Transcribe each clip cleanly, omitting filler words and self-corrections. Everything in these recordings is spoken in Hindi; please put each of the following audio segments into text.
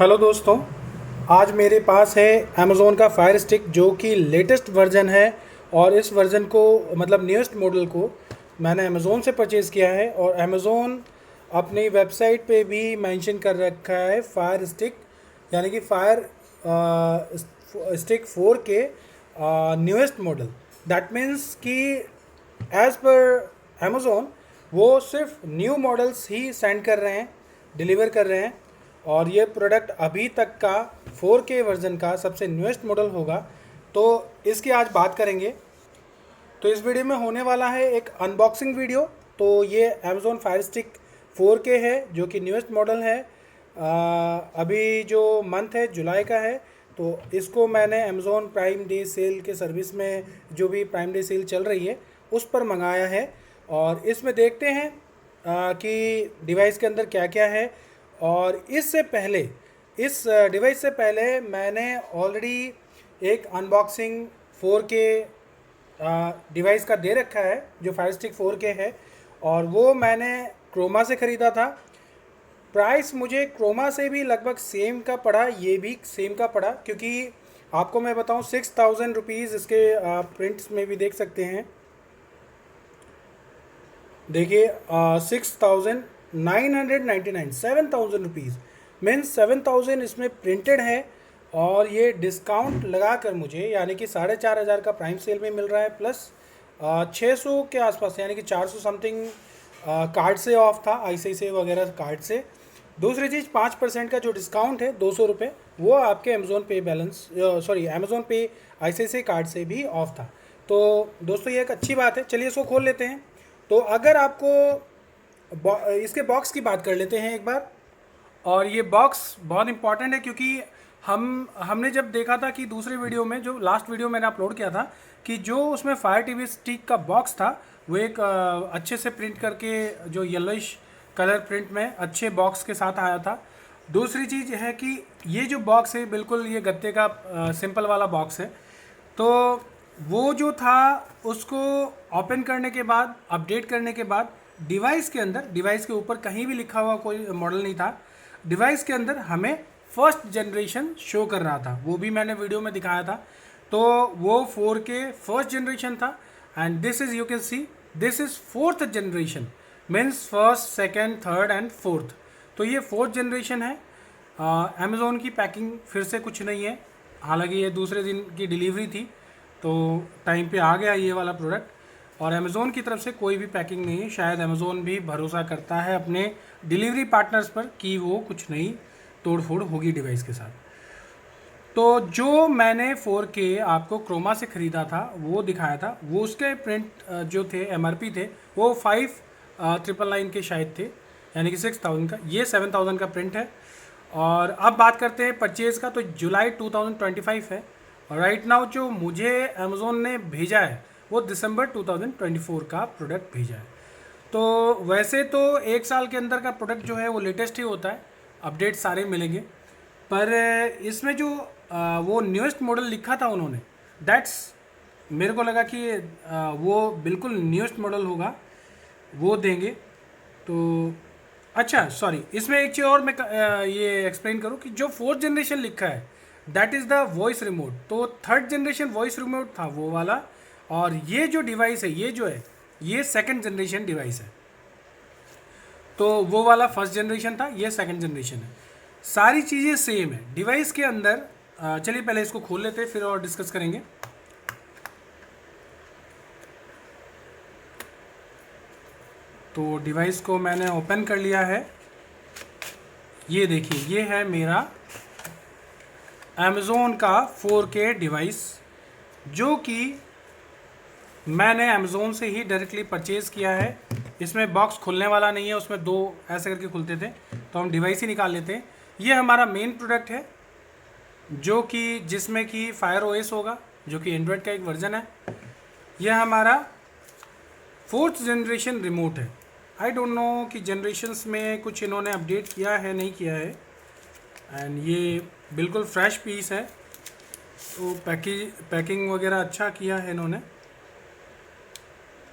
हेलो दोस्तों। आज मेरे पास है अमेज़ोन का फायर स्टिक जो कि लेटेस्ट वर्जन है। और इस वर्जन को मतलब न्यूएस्ट मॉडल को मैंने अमेज़ोन से परचेज़ किया है। और अमेज़ोन अपनी वेबसाइट पे भी मेंशन कर रखा है फायर स्टिक, यानी कि फायर स्टिक 4 के न्यूएस्ट मॉडल। दैट मीन्स कि एज़ पर अमेज़ोन वो सिर्फ न्यू मॉडल्स ही सेंड कर रहे हैं, डिलीवर कर रहे हैं। और ये प्रोडक्ट अभी तक का 4K वर्जन का सबसे न्यूएस्ट मॉडल होगा। तो इसकी आज बात करेंगे। तो इस वीडियो में होने वाला है एक अनबॉक्सिंग वीडियो। तो ये अमेज़ोन फायर स्टिक 4K है जो कि न्यूएस्ट मॉडल है। अभी जो मंथ है जुलाई का है। तो इसको मैंने अमेज़ोन प्राइम डे सेल के सर्विस में, जो भी प्राइम डे सेल चल रही है उस पर मंगाया है। और इसमें देखते हैं कि डिवाइस के अंदर क्या क्या है। और इससे पहले, इस डिवाइस से पहले मैंने ऑलरेडी एक अनबॉक्सिंग 4K डिवाइस का दे रखा है जो फायर स्टिक 4K है। और वो मैंने क्रोमा से ख़रीदा था। प्राइस मुझे क्रोमा से भी लगभग सेम का पड़ा, ये भी सेम का पड़ा। क्योंकि आपको मैं बताऊं 6000 रुपीज़ इसके प्रिंट्स में भी देख सकते हैं। देखिए 6999, 7000 रुपीज़ मीन्स 7000 इसमें प्रिंटेड है। और ये डिस्काउंट लगा कर मुझे यानी कि 4500 का प्राइम सेल में मिल रहा है, प्लस 600 के आसपास यानी कि 400 समथिंग कार्ड से ऑफ था, ICICI वगैरह कार्ड से। दूसरी चीज़ 5% का जो डिस्काउंट है 200 रुपये, वो आपके अमेज़ोन पे बैलेंस अमेज़ोन पे ICICI कार्ड से भी ऑफ था। तो दोस्तों ये एक अच्छी बात है। चलिए इसको खोल लेते हैं। तो अगर आपको इसके बॉक्स की बात कर लेते हैं एक बार। और ये बॉक्स बहुत इंपॉर्टेंट है क्योंकि हमने जब देखा था कि दूसरे वीडियो में, जो लास्ट वीडियो मैंने अपलोड किया था, कि जो उसमें फायर टीवी स्टिक का बॉक्स था वो एक अच्छे से प्रिंट करके, जो येलोइश कलर प्रिंट में अच्छे बॉक्स के साथ आया था। दूसरी चीज़ है कि ये जो बॉक्स है बिल्कुल ये गत्ते का सिंपल वाला बॉक्स है। तो वो जो था उसको ओपन करने के बाद, अपडेट करने के बाद, डिवाइस के अंदर, डिवाइस के ऊपर कहीं भी लिखा हुआ कोई मॉडल नहीं था। डिवाइस के अंदर हमें फर्स्ट जनरेशन शो कर रहा था, वो भी मैंने वीडियो में दिखाया था। तो वो 4K फर्स्ट जनरेशन था। And this is, you can see, this is fourth generation, means first, second, third and fourth. तो ये फोर्थ जनरेशन है। अमेज़ोन की पैकिंग फिर से कुछ नहीं है, हालांकि ये दूसरे दिन की डिलीवरी थी तो टाइम पे आ गया ये वाला प्रोडक्ट। और अमेज़ोन की तरफ से कोई भी पैकिंग नहीं है। शायद अमेज़ोन भी भरोसा करता है अपने डिलीवरी पार्टनर्स पर कि वो कुछ नहीं तोड़ फोड़ होगी डिवाइस के साथ। तो जो मैंने 4K आपको क्रोमा से ख़रीदा था, वो दिखाया था, वो उसके प्रिंट जो थे MRP थे वो 5999 के शायद थे, यानी कि 6000 का। ये 7000 का प्रिंट है। और अब बात करते हैं परचेज़ का। तो जुलाई 2025 है। और राइट नाउ जो मुझे अमेज़ोन ने भेजा है वो दिसंबर 2024 का प्रोडक्ट भेजा है। तो वैसे तो एक साल के अंदर का प्रोडक्ट जो है वो लेटेस्ट ही होता है, अपडेट सारे मिलेंगे। पर इसमें जो वो न्यूएस्ट मॉडल लिखा था उन्होंने, दैट्स, मेरे को लगा कि वो बिल्कुल न्यूएस्ट मॉडल होगा, वो देंगे। तो अच्छा सॉरी, इसमें एक चीज़ और मैं ये एक्सप्लेन करूँ कि जो फोर्थ जनरेशन लिखा है that is the voice remote. तो थर्ड जनरेशन वॉइस रिमोट था वो वाला। और ये जो डिवाइस है, ये जो है, ये सेकंड जनरेशन डिवाइस है। तो वो वाला फर्स्ट जनरेशन था, ये सेकंड जनरेशन है। सारी चीज़ें सेम है डिवाइस के अंदर। चलिए पहले इसको खोल लेते हैं फिर और डिस्कस करेंगे। तो डिवाइस को मैंने ओपन कर लिया है। ये देखिए, ये है मेरा अमेज़ोन का 4K डिवाइस, जो कि मैंने अमेज़ोन से ही डायरेक्टली परचेज़ किया है। इसमें बॉक्स खुलने वाला नहीं है, उसमें दो ऐसे करके खुलते थे, तो हम डिवाइस ही निकाल लेते हैं। ये हमारा मेन प्रोडक्ट है जो कि जिसमें कि फायर OS होगा, जो कि एंड्रॉयड का एक वर्जन है। यह हमारा फोर्थ जनरेशन रिमोट है। आई डोंट नो कि जनरेशन्स में कुछ इन्होंने अपडेट किया है नहीं किया है। एंड ये बिल्कुल फ्रेश पीस है, तो पैकिंग वगैरह अच्छा किया है इन्होंने।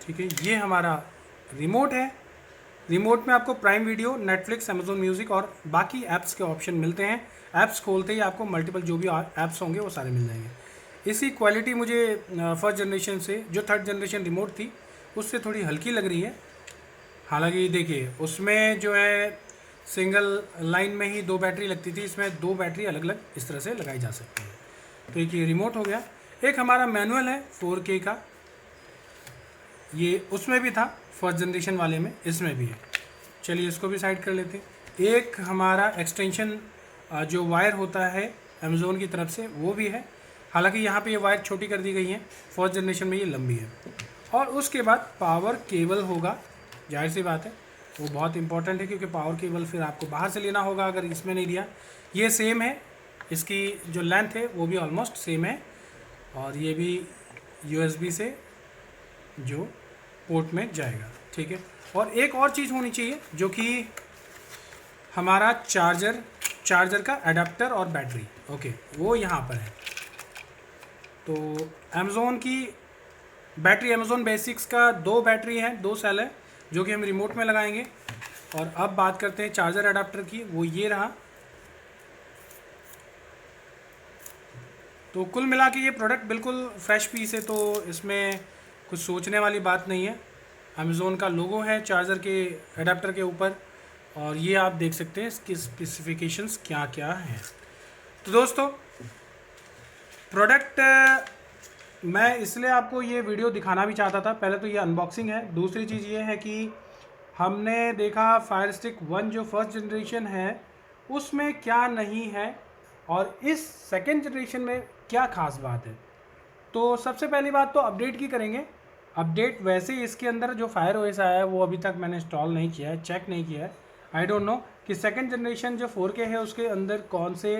ठीक है, ये हमारा रिमोट है। रिमोट में आपको prime video, Netflix, Amazon music और बाकी ऐप्स के ऑप्शन मिलते हैं। ऐप्स खोलते ही आपको मल्टीपल जो भी ऐप्स होंगे वो सारे मिल जाएंगे। इसकी क्वालिटी मुझे फर्स्ट जनरेशन से, जो थर्ड जनरेशन रिमोट थी उससे थोड़ी हल्की लग रही है। हालांकि देखिए उसमें जो है सिंगल लाइन में ही 2 बैटरी लगती थी, इसमें 2 बैटरी अलग अलग इस तरह से लगाई जा सकती है। तो एक ये रिमोट हो गया। एक हमारा मैनुअल है 4K का, ये उसमें भी था फर्स्ट जनरेशन वाले में, इसमें भी है। चलिए इसको भी साइड कर लेते हैं। एक हमारा एक्सटेंशन जो वायर होता है अमेज़ोन की तरफ से वो भी है, हालांकि यहाँ पे ये वायर छोटी कर दी गई है, फर्स्ट जनरेशन में ये लंबी है। और उसके बाद पावर केबल होगा, जाहिर सी बात है वो बहुत इंपॉर्टेंट है क्योंकि पावर केबल फिर आपको बाहर से लेना होगा अगर इसमें नहीं लिया। ये सेम है, इसकी जो लेंथ है वो भी ऑलमोस्ट सेम है, और ये भी USB से जो पोर्ट में जाएगा, ठीक है। और एक और चीज़ होनी चाहिए जो कि हमारा चार्जर का एडाप्टर और बैटरी, ओके, वो यहाँ पर है। तो अमेज़ोन की बैटरी, अमेज़ोन बेसिक्स का 2 बैटरी है, 2 सेल है जो कि हम रिमोट में लगाएंगे। और अब बात करते हैं चार्जर एडाप्टर की, वो ये रहा। तो कुल मिला के ये प्रोडक्ट बिल्कुल फ्रेश पीस है, तो इसमें कुछ सोचने वाली बात नहीं है। अमेज़ोन का लोगो है चार्जर के एडाप्टर के ऊपर, और ये आप देख सकते हैं इसकी स्पेसिफिकेशंस क्या क्या हैं। तो दोस्तों प्रोडक्ट मैं इसलिए आपको ये वीडियो दिखाना भी चाहता था, पहले तो ये अनबॉक्सिंग है, दूसरी चीज़ ये है कि हमने देखा फायर स्टिक 1 जो फर्स्ट जनरेशन है उसमें क्या नहीं है और इस सेकेंड जनरेशन में क्या ख़ास बात है। तो सबसे पहली बात तो अपडेट की करेंगे। अपडेट वैसे ही इसके अंदर जो फायर ओएस आया है वो अभी तक मैंने इंस्टॉल नहीं किया है, चेक नहीं किया है। आई डोंट नो कि सेकंड जनरेशन जो 4K है उसके अंदर कौन से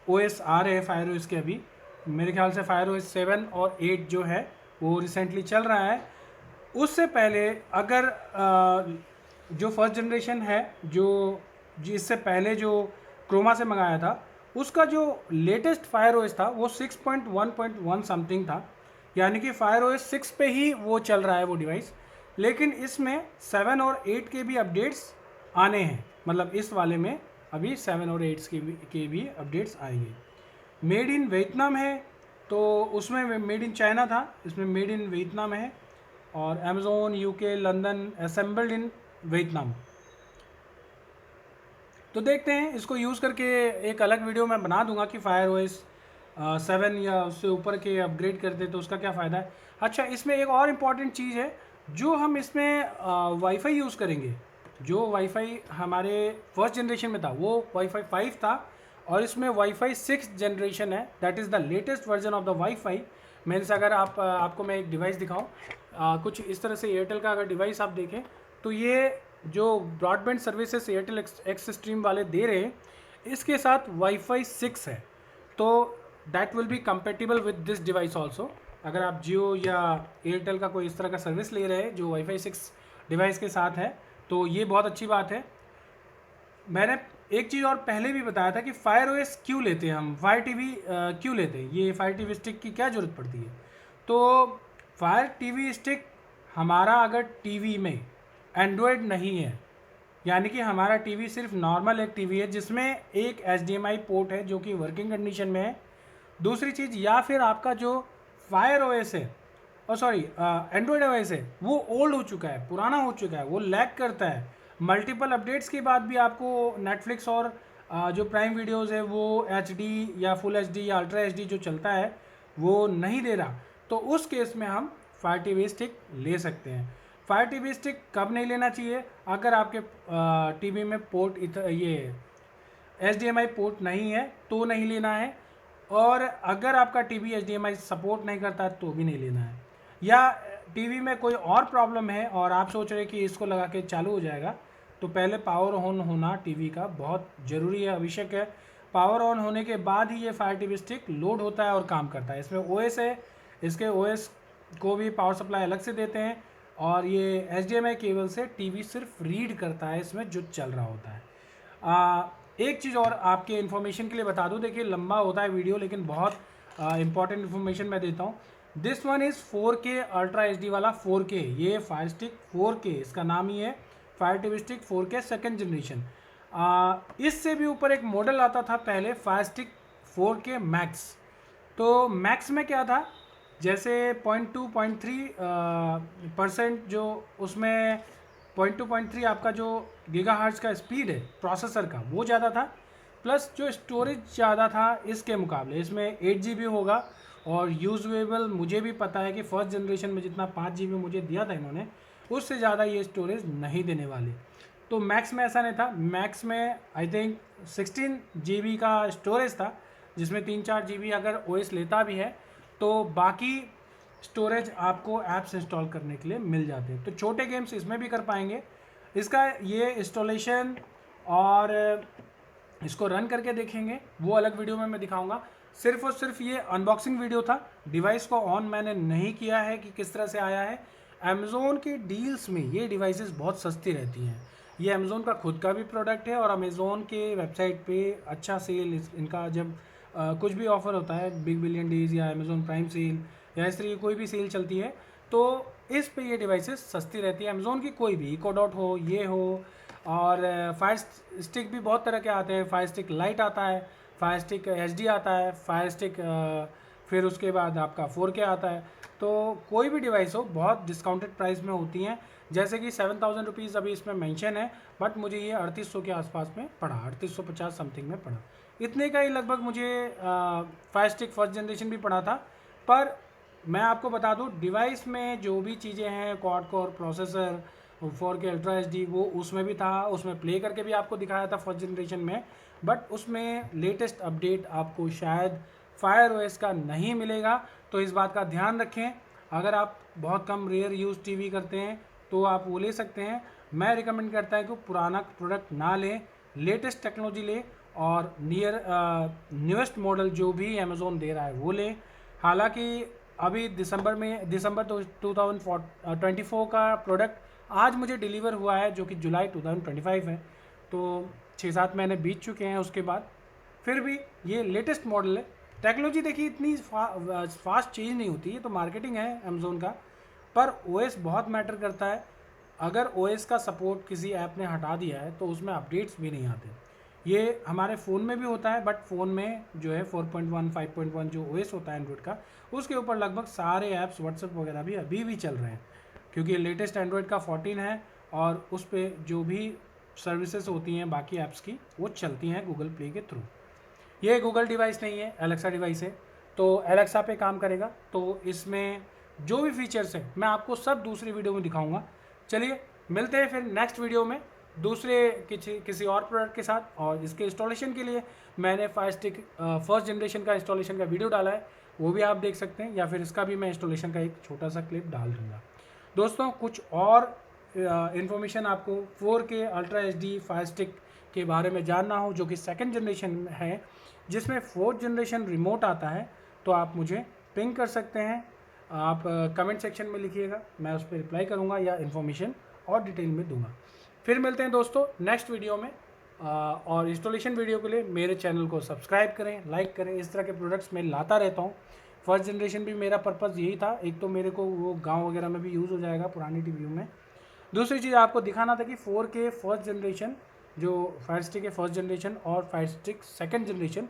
ओएस आ रहे हैं फायर ओएस के। अभी मेरे ख्याल से फायर ओएस 7 और 8 जो है वो रिसेंटली चल रहा है। उससे पहले अगर जो फर्स्ट जनरेशन है जो इससे पहले जो क्रोमा से मंगाया था उसका जो लेटेस्ट फायर ओएस था वो 6.1.1 समथिंग था, यानी कि फायर ओएस 6 पे ही वो चल रहा है वो डिवाइस। लेकिन इसमें 7 और 8 के भी अपडेट्स आने हैं, मतलब इस वाले में अभी 7 और 8 के भी अपडेट्स आएंगे। मेड इन वियतनाम है, तो उसमें मेड इन चाइना था, इसमें मेड इन वियतनाम है। और Amazon UK London assembled in Vietnam. तो देखते हैं इसको यूज़ करके, एक अलग वीडियो मैं बना दूंगा कि फायर ओएस 7 या उससे ऊपर के अपग्रेड करते तो उसका क्या फ़ायदा है। अच्छा, इसमें एक और इम्पॉर्टेंट चीज़ है, जो हम इसमें वाईफाई यूज़ करेंगे, जो वाईफाई हमारे फर्स्ट जनरेशन में था वो वाईफाई 5 था, और इसमें वाईफाई 6 जनरेशन है, that is the latest version of the wifi. Means अगर आपको मैं एक डिवाइस दिखाऊँ, कुछ इस तरह से एयरटेल का अगर डिवाइस आप देखें तो ये जो broadband services Airtel x stream वाले दे रहे हैं इसके साथ वाईफाई 6 है, तो that will be compatible with this device also. अगर आप जियो या एयरटेल का कोई इस तरह का सर्विस ले रहे हैं जो वाईफाई 6 डिवाइस के साथ है तो ये बहुत अच्छी बात है। मैंने एक चीज़ और पहले भी बताया था कि फायर ओएस क्यों लेते हैं हम, फायर टीवी क्यों लेते हैं, ये फायर टीवी स्टिक की क्या ज़रूरत पड़ती है। तो फायर टीवी स्टिक हमारा अगर टीवी में एंड्रॉयड नहीं है, यानी कि हमारा टीवी सिर्फ नॉर्मल एक टीवी है जिसमें एक HDMI पोर्ट है जो कि वर्किंग कंडीशन में है। दूसरी चीज़, या फिर आपका जो फायर ओएस है, और सॉरी एंड्रॉयड ओएस है, वो ओल्ड हो चुका है, पुराना हो चुका है, वो लैग करता है, मल्टीपल अपडेट्स के बाद भी आपको नेटफ्लिक्स और जो प्राइम वीडियोज़ है वो HD या फुल HD या अल्ट्रा HD जो चलता है वो नहीं दे रहा। तो उस केस में हम फायर टीवी स्टिक ले सकते हैं। फायर टीवी स्टिक कब नहीं लेना चाहिए, अगर आपके टीवी में पोर्ट ये HDMI पोर्ट नहीं है तो नहीं लेना है, और अगर आपका टीवी HDMI सपोर्ट नहीं करता है तो भी नहीं लेना है, या टीवी में कोई और प्रॉब्लम है और आप सोच रहे हैं कि इसको लगा के चालू हो जाएगा, तो पहले पावर ऑन होना टीवी का बहुत ज़रूरी है, आवश्यक है। पावर ऑन होने के बाद ही ये फायर टीवी स्टिक लोड होता है और काम करता है। इसमें OS है, इसके OS को भी पावर सप्लाई अलग से देते हैं, और ये HDMI केबल से टीवी सिर्फ रीड करता है इसमें जो चल रहा होता है। एक चीज़ और आपके इन्फॉर्मेशन के लिए बता दूं, देखिए लंबा होता है वीडियो लेकिन बहुत इंपॉर्टेंट इन्फॉर्मेशन मैं देता हूँ। This one is 4K ultra H D वाला 4K, ये फायर स्टिक 4K, इसका नाम ही है fire TV stick 4K second generation. इससे भी ऊपर एक मॉडल आता था पहले, फायर स्टिक 4K मैक्स। तो मैक्स में क्या था, जैसे 0.2-0.3% जो उसमें 0.2-0.3 आपका जो गीगाहर्ट्ज का स्पीड है प्रोसेसर का वो ज़्यादा था, प्लस जो स्टोरेज ज़्यादा था इसके मुकाबले। इसमें 8 GB होगा और यूजेबल मुझे भी पता है कि फर्स्ट जनरेशन में जितना 5 GB मुझे दिया था इन्होंने, उससे ज़्यादा ये स्टोरेज नहीं देने वाले। तो मैक्स में ऐसा नहीं था, मैक्स में आई थिंक 16 GB का स्टोरेज था, जिसमें 3-4 GB अगर OS लेता भी है तो बाकी स्टोरेज आपको ऐप्स इंस्टॉल करने के लिए मिल जाते हैं। तो छोटे गेम्स इसमें भी कर पाएंगे। इसका ये इंस्टॉलेशन और इसको रन करके देखेंगे वो अलग वीडियो में मैं दिखाऊंगा। सिर्फ और सिर्फ ये अनबॉक्सिंग वीडियो था, डिवाइस को ऑन मैंने नहीं किया है कि किस तरह से आया है। अमेज़ोन की डील्स में ये डिवाइसेस बहुत सस्ती रहती हैं। ये अमेज़ोन का खुद का भी प्रोडक्ट है और अमेज़ोन के वेबसाइट पे अच्छा सेल इनका जब कुछ भी ऑफ़र होता है, बिग बिलियन डेज या अमेज़ोन प्राइम सेल या इस तरह की कोई भी सेल चलती है, तो इस पे ये डिवाइसेस सस्ती रहती है। अमेज़ोन की कोई भी, इको डॉट हो, ये हो, और फायर स्टिक भी बहुत तरह के आते हैं। फायर स्टिक लाइट आता है, फायर स्टिक HD आता है, फायर स्टिक फिर उसके बाद आपका 4K आता है। तो कोई भी डिवाइस हो बहुत डिस्काउंटेड प्राइस में होती हैं, जैसे कि 7000 रुपीज़ अभी इसमें मेंशन है, बट मुझे ये 3800 के आसपास में पड़ा, 3850 समथिंग में पड़ा। इतने का ही लगभग मुझे फायर स्टिक फर्स्ट जनरेशन भी पड़ा था। पर मैं आपको बता दूं, डिवाइस में जो भी चीज़ें हैं, quad core processor, 4K ultra HD, वो उसमें भी था, उसमें प्ले करके भी आपको दिखाया था फर्स्ट जनरेशन में, बट उसमें लेटेस्ट अपडेट आपको शायद फायर OS का नहीं मिलेगा। तो इस बात का ध्यान रखें। अगर आप बहुत कम रेयर यूज़ टीवी करते हैं तो आप वो ले सकते हैं। मैं रिकमेंड करता है कि पुराना प्रोडक्ट ना लें, लेटेस्ट टेक्नोलॉजी लें और न्यूएस्ट मॉडल जो भी अमेज़ोन दे रहा है वो लें। हालांकि अभी दिसंबर 2024 का प्रोडक्ट आज मुझे डिलीवर हुआ है, जो कि जुलाई 2025 है, तो 6-7 महीने बीत चुके हैं उसके बाद। फिर भी ये लेटेस्ट मॉडल है। टेक्नोलॉजी देखिए इतनी फास्ट चेंज नहीं होती है, तो मार्केटिंग है अमेज़ोन का, पर OS बहुत मैटर करता है। अगर OS का सपोर्ट किसी ऐप ने हटा दिया है तो उसमें अपडेट्स भी नहीं आते। ये हमारे फ़ोन में भी होता है, बट फ़ोन में जो है 4.1 5.1 जो OS होता है एंड्रॉइड का, उसके ऊपर लगभग सारे ऐप्स व्हाट्सएप वगैरह भी अभी भी चल रहे हैं, क्योंकि लेटेस्ट एंड्रॉइड का 14 है और उस पर जो भी सर्विसेज होती हैं बाकी ऐप्स की वो चलती हैं गूगल प्ले के थ्रू। ये गूगल डिवाइस नहीं है, एलेक्सा डिवाइस है, तो एलेक्सा पे काम करेगा। तो इसमें जो भी फीचर्स हैं मैं आपको सब दूसरी वीडियो में दिखाऊंगा। चलिए मिलते हैं फिर नेक्स्ट वीडियो में दूसरे किसी और प्रोडक्ट के साथ। और इसके इंस्टॉलेशन के लिए मैंने फायर स्टिक फर्स्ट जनरेशन का इंस्टॉलेशन का वीडियो डाला है, वो भी आप देख सकते हैं, या फिर इसका भी मैं इंस्टॉलेशन का एक छोटा सा क्लिप डाल दूँगा। दोस्तों कुछ और इन्फॉर्मेशन आपको 4K ultra HD fire stick के बारे में जानना हो, जो कि सेकंड जनरेशन है, जिसमें 4th जनरेशन रिमोट आता है, तो आप मुझे पिंग कर सकते हैं। आप कमेंट सेक्शन में लिखिएगा, मैं उस पर रिप्लाई करूँगा या इन्फॉर्मेशन और डिटेल में दूंगा। फिर मिलते हैं दोस्तों नेक्स्ट वीडियो में। और इंस्टॉलेशन वीडियो के लिए मेरे चैनल को सब्सक्राइब करें, लाइक करें। इस तरह के प्रोडक्ट्स मैं लाता रहता हूँ। फर्स्ट जनरेशन भी मेरा पर्पज़ यही था, एक तो मेरे को वो गांव वगैरह में भी यूज़ हो जाएगा पुरानी टीवी में। दूसरी चीज़ आपको दिखाना था कि 4K फर्स्ट जनरेशन जो फायर स्टिक है फर्स्ट जनरेशन और fire stick second generation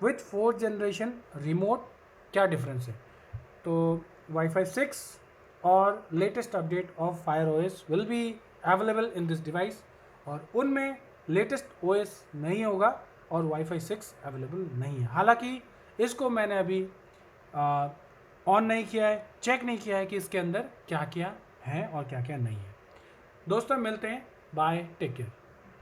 with 4th generation remote क्या डिफरेंस है। तो Wi-Fi 6 और latest update of fire OS will be available in this device, और उनमें लेटेस्ट OS नहीं होगा और Wi-Fi 6 अवेलेबल नहीं है। हालांकि इसको मैंने अभी ऑन नहीं किया है, चेक नहीं किया है कि इसके अंदर क्या क्या है और क्या क्या नहीं है। दोस्तों मिलते हैं, बाय, टेक केयर।